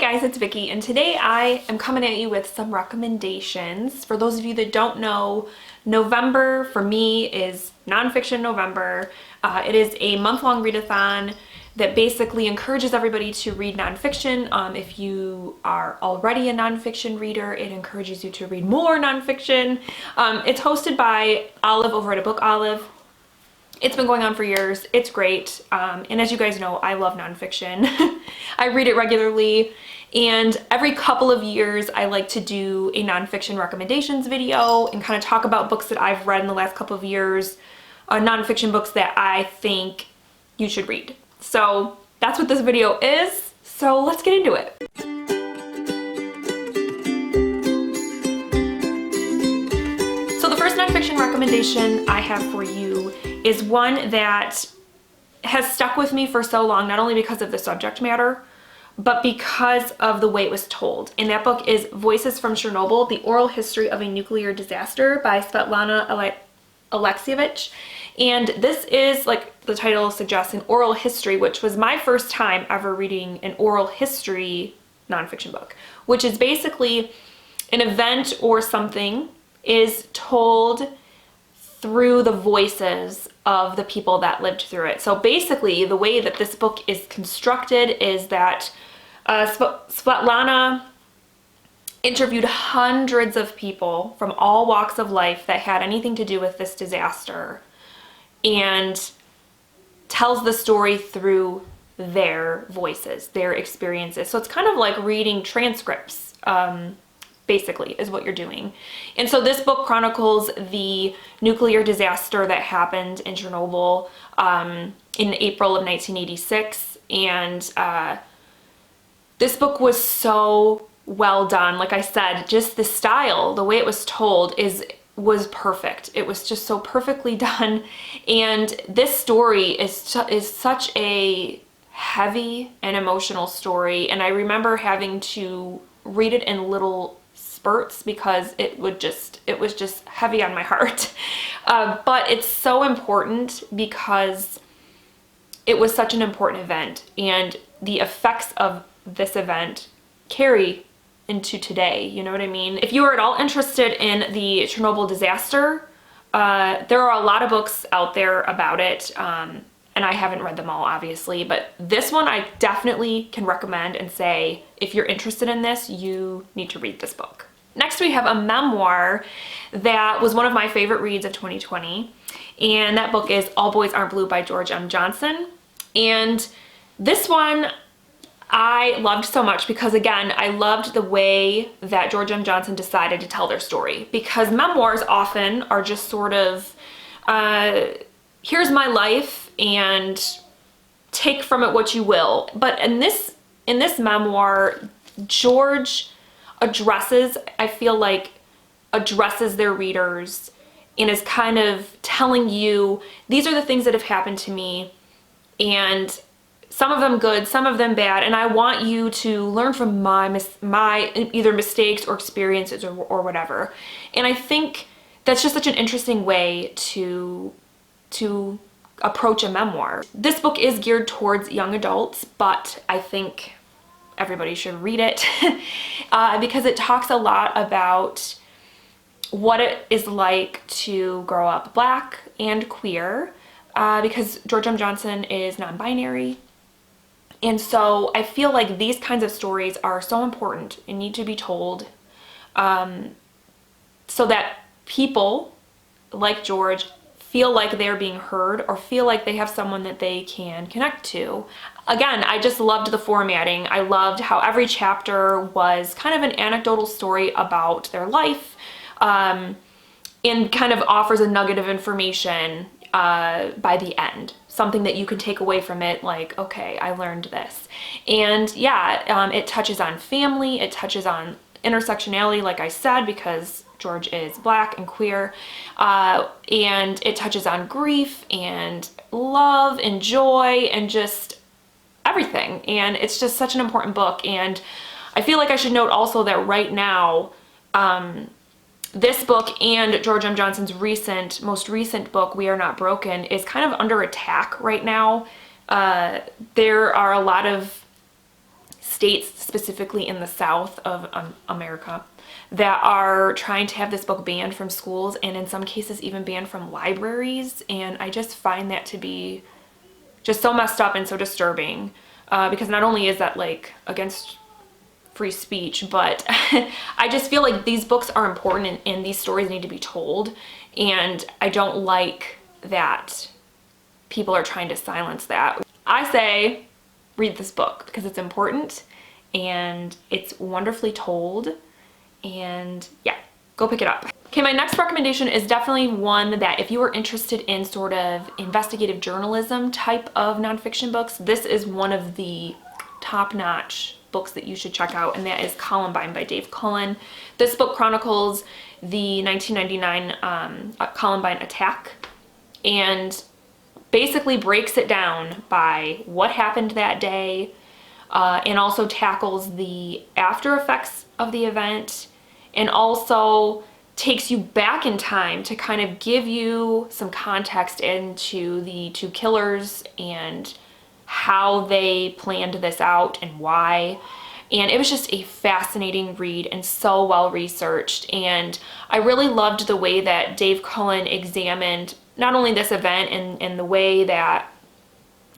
guys, it's Vicky, and today I am coming at you with some recommendations. For those of you that don't know, November for me is Nonfiction November. It is a month-long readathon that basically encourages everybody to read nonfiction. If you are already a nonfiction reader, it encourages you to read more nonfiction. It's hosted by Olive over at A Book Olive. It's been going on for years. It's great. And as you guys know, I love nonfiction. I read it regularly, and every couple of years I like to do a nonfiction recommendations video and kind of talk about books that I've read in the last couple of years, nonfiction books that I think you should read. So that's what this video is. So let's get into it. So the first nonfiction recommendation I have for you is one that has stuck with me for so long, not only because of the subject matter, but because of the way it was told. And that book is Voices from Chernobyl, The Oral History of a Nuclear Disaster by Svetlana Alexievich. And this is, like the title suggests, an oral history, which was my first time ever reading an oral history nonfiction book, which is basically an event or something is told through the voices of the people that lived through it. So basically, the way that this book is constructed is that Svetlana interviewed hundreds of people from all walks of life that had anything to do with this disaster and tells the story through their voices, their experiences. So it's kind of like reading transcripts, basically, is what you're doing. And so this book chronicles the nuclear disaster that happened in Chernobyl in April of 1986. And this book was so well done. Like I said, just the style, the way it was told was perfect. It was just so perfectly done. And this story is such a heavy and emotional story. And I remember having to read it in little spurts because it was just heavy on my heart. But it's so important because it was such an important event, and the effects of this event carry into today, you know what I mean? If you are at all interested in the Chernobyl disaster, there are a lot of books out there about it, and I haven't read them all, obviously, but this one I definitely can recommend and say, if you're interested in this, you need to read this book. Next, we have a memoir that was one of my favorite reads of 2020, and that book is All Boys Aren't Blue by George M. Johnson. And this one I loved so much because, again, I loved the way that George M. Johnson decided to tell their story, because memoirs often are just sort of, here's my life and take from it what you will. But in this memoir, George addresses their readers and is kind of telling you, these are the things that have happened to me, and some of them good, some of them bad, and I want you to learn from my either mistakes or experiences or whatever. And I think that's just such an interesting way to approach a memoir. This book is geared towards young adults, but I think everybody should read it because it talks a lot about what it is like to grow up Black and queer, because George M. Johnson is non-binary. And so I feel like these kinds of stories are so important and need to be told, so that people like George feel like they're being heard or feel like they have someone that they can connect to. Again, I just loved the formatting. I loved how every chapter was kind of an anecdotal story about their life, and kind of offers a nugget of information by the end. Something that you can take away from it, like, okay, I learned this. And yeah, it touches on family, it touches on intersectionality, like I said, because George is Black and queer, and it touches on grief and love and joy and just everything. And it's just such an important book. And I feel like I should note also that right now, this book and George M. Johnson's most recent book, We Are Not Broken, is kind of under attack right now. There are a lot of states, specifically in the South of America, that are trying to have this book banned from schools, and in some cases even banned from libraries. And I just find that to be just so messed up and so disturbing, because not only is that like against free speech, but I just feel like these books are important, and these stories need to be told, and I don't like that people are trying to silence that. I say read this book because it's important and it's wonderfully told, and yeah, go pick it up. Okay, my next recommendation is definitely one that if you are interested in sort of investigative journalism type of nonfiction books, this is one of the top-notch books that you should check out, and that is Columbine by Dave Cullen. This book chronicles the 1999 Columbine attack and basically breaks it down by what happened that day, and also tackles the after effects of the event, and also takes you back in time to kind of give you some context into the two killers and how they planned this out and why. And it was just a fascinating read and so well researched, and I really loved the way that Dave Cullen examined not only this event and the way that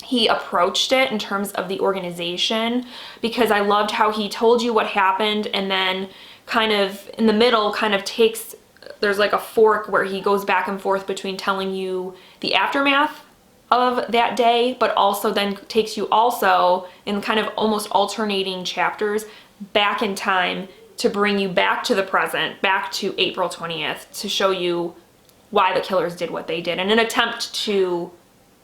he approached it in terms of the organization, because I loved how he told you what happened and then kind of in the middle kind of takes, there's like a fork where he goes back and forth between telling you the aftermath of that day, but also then takes you also in kind of almost alternating chapters back in time to bring you back to the present, back to April 20th, to show you why the killers did what they did in an attempt to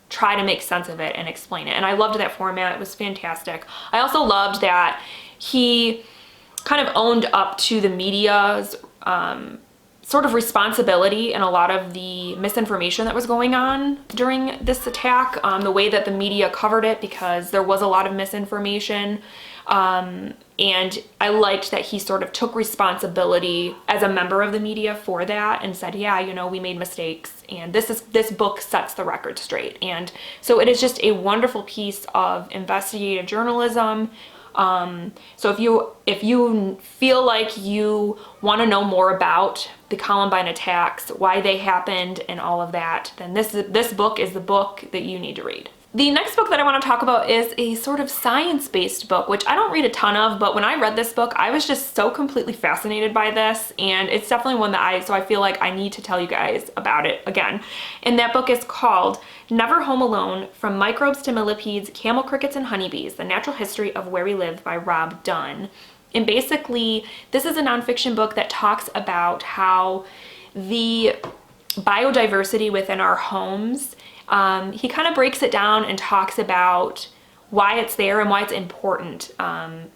try to make sense of it and explain it. And I loved that format. It was fantastic. I also loved that he kind of owned up to the media's sort of responsibility in a lot of the misinformation that was going on during this attack, the way that the media covered it, because there was a lot of misinformation. And I liked that he sort of took responsibility as a member of the media for that and said, yeah, you know, we made mistakes, and this book sets the record straight. And so it is just a wonderful piece of investigative journalism. So if you feel like you want to know more about the Columbine attacks, why they happened, and all of that, then this book is the book that you need to read. The next book that I want to talk about is a sort of science-based book, which I don't read a ton of, but when I read this book, I was just so completely fascinated by this, and it's definitely one that I feel like I need to tell you guys about it again. And that book is called Never Home Alone: From Microbes to Millipedes, Camel Crickets and Honeybees, The Natural History of Where We Live by Rob Dunn. And basically, this is a nonfiction book that talks about how the biodiversity within our homes, he kind of breaks it down and talks about why it's there and why it's important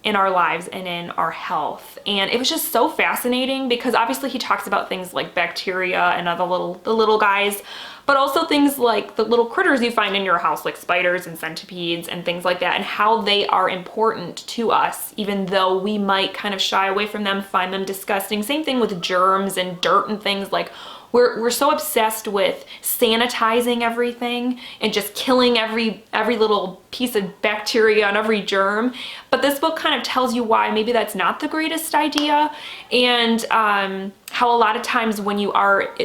in our lives and in our health. And it was just so fascinating because obviously he talks about things like bacteria and the little guys, but also things like the little critters you find in your house, like spiders and centipedes and things like that, and how they are important to us, even though we might kind of shy away from them, find them disgusting. Same thing with germs and dirt and things. Like we're so obsessed with sanitizing everything and just killing every little piece of bacteria and every germ. But this book kind of tells you why maybe that's not the greatest idea, and how a lot of times when you are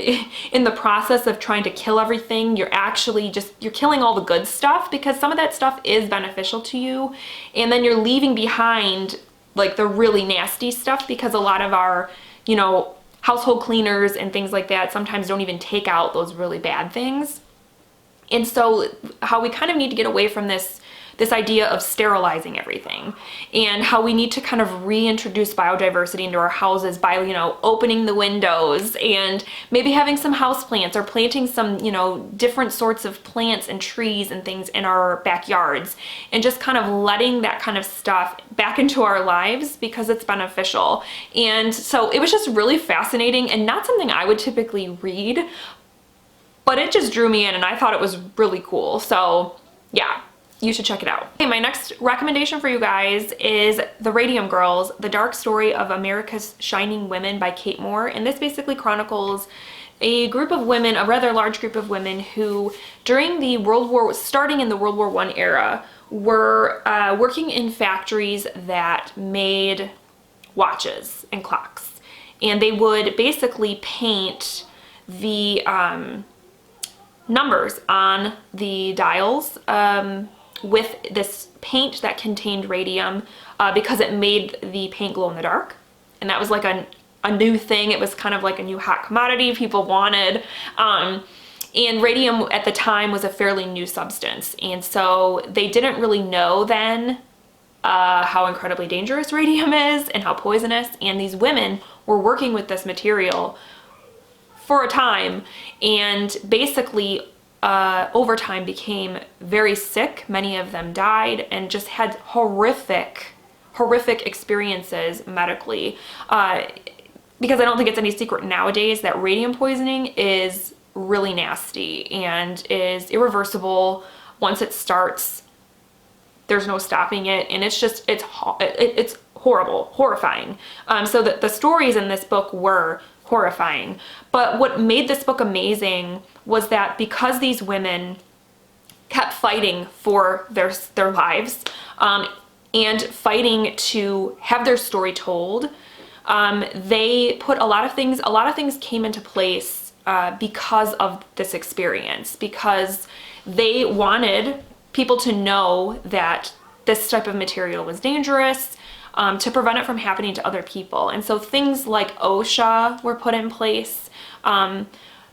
in the process of trying to kill everything, you're actually you're killing all the good stuff, because some of that stuff is beneficial to you, and then you're leaving behind like the really nasty stuff, because a lot of our, you know, household cleaners and things like that sometimes don't even take out those really bad things. And so how we kind of need to get away from this idea of sterilizing everything, and how we need to kind of reintroduce biodiversity into our houses by, you know, opening the windows and maybe having some house plants or planting some, you know, different sorts of plants and trees and things in our backyards, and just kind of letting that kind of stuff back into our lives because it's beneficial. And so it was just really fascinating and not something I would typically read, but it just drew me in and I thought it was really cool. So yeah, you should check it out. Okay, my next recommendation for you guys is The Radium Girls: The Dark Story of America's Shining Women by Kate Moore. And this basically chronicles a group of women, a rather large group of women, who during the starting in the World War I era, were working in factories that made watches and clocks. And they would basically paint the numbers on the dials with this paint that contained radium because it made the paint glow in the dark. And that was like a new thing. It was kind of like a new hot commodity people wanted. And radium at the time was a fairly new substance. And so they didn't really know then how incredibly dangerous radium is and how poisonous. And these women were working with this material for a time, and basically over time became very sick. Many of them died and just had horrific experiences medically. Because I don't think it's any secret nowadays that radium poisoning is really nasty and is irreversible. Once it starts, there's no stopping it, and it's just, it's horrible, horrifying. So the stories in this book were horrifying. But what made this book amazing was that because these women kept fighting for their lives and fighting to have their story told, they put a lot of things came into place because of this experience, because they wanted people to know that this type of material was dangerous, to prevent it from happening to other people. And so things like OSHA were put in place, and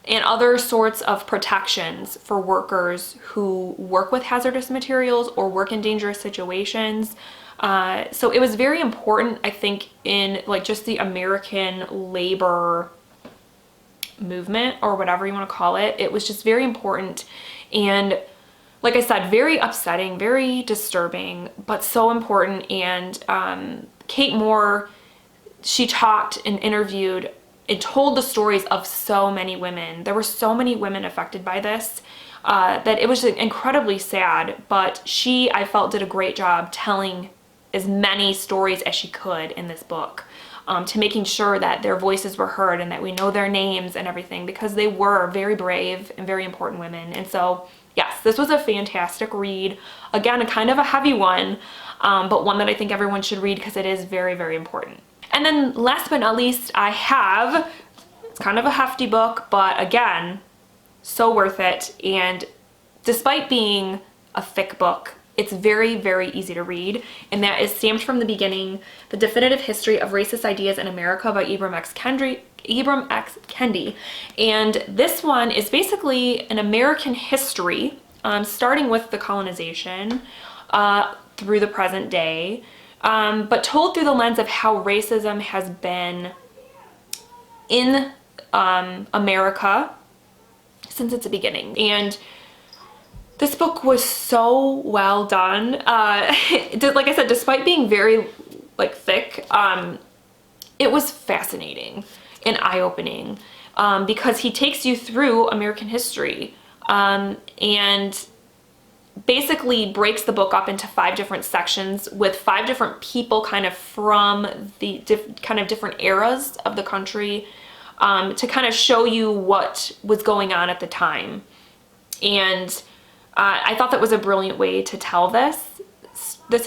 other sorts of protections for workers who work with hazardous materials or work in dangerous situations. So it was very important, I think, in like just the American labor movement, or whatever you want to call it. It was just very important, and like I said, very upsetting, very disturbing, but so important. And Kate Moore, she talked and interviewed and told the stories of so many women. There were so many women affected by this that it was incredibly sad, but she, I felt, did a great job telling as many stories as she could in this book, to making sure that their voices were heard and that we know their names and everything, because they were very brave and very important women. And so yes, this was a fantastic read. Again, a kind of a heavy one, but one that I think everyone should read because it is very, very important. And then last but not least, I have, it's kind of a hefty book, but again, so worth it. And despite being a thick book, it's very, very easy to read. And that is Stamped from the Beginning, The Definitive History of Racist Ideas in America by Ibram X. Kendi. And this one is basically an American history, starting with the colonization through the present day, but told through the lens of how racism has been in America since its beginning. And this book was so well done. Like I said, despite being very like thick, it was fascinating and eye-opening, because he takes you through American history and basically breaks the book up into 5 different sections with 5 different people kind of from the different eras of the country, to kind of show you what was going on at the time. And I thought that was a brilliant way to tell this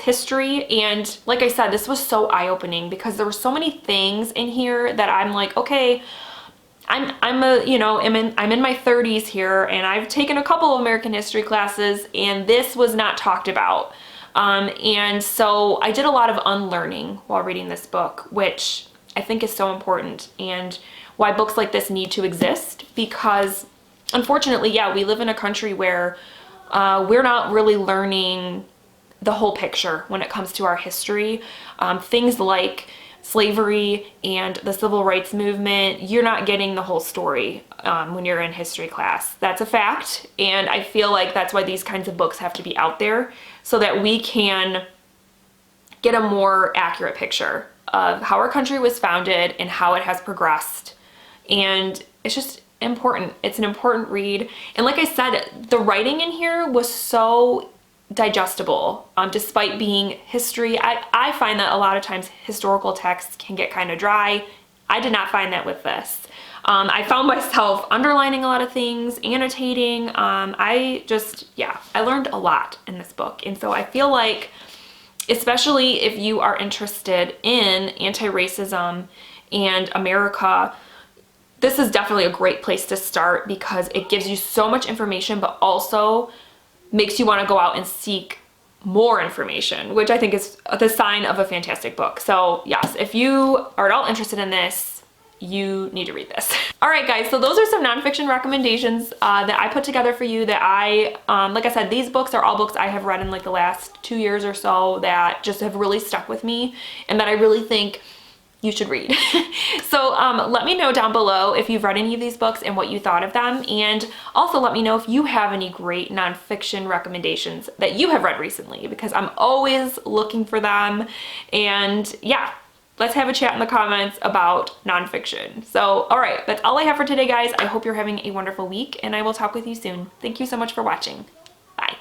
history. And like I said, this was so eye-opening because there were so many things in here that I'm like, okay, I'm in my 30s here, and I've taken a couple of American history classes, and this was not talked about. And so I did a lot of unlearning while reading this book, which I think is so important, and why books like this need to exist, because unfortunately, yeah, we live in a country where we're not really learning the whole picture when it comes to our history. Things like slavery and the civil rights movement, you're not getting the whole story when you're in history class. That's a fact, and I feel like that's why these kinds of books have to be out there, so that we can get a more accurate picture of how our country was founded and how it has progressed. And it's just important. It's an important read. And like I said, the writing in here was so digestible, despite being history. I find that a lot of times historical texts can get kind of dry. I did not find that with this. I found myself underlining a lot of things, annotating. I learned a lot in this book. And so I feel like, especially if you are interested in anti-racism and America, this is definitely a great place to start because it gives you so much information, but also makes you want to go out and seek more information, which I think is the sign of a fantastic book. So yes, if you are at all interested in this, you need to read this. All right, guys, so those are some nonfiction recommendations that I put together for you that like I said, these books are all books I have read in like the last 2 years or so that just have really stuck with me and that I really think you should read. So let me know down below if you've read any of these books and what you thought of them. And also let me know if you have any great nonfiction recommendations that you have read recently, because I'm always looking for them. And yeah, let's have a chat in the comments about nonfiction. So, all right, that's all I have for today, guys. I hope you're having a wonderful week and I will talk with you soon. Thank you so much for watching. Bye.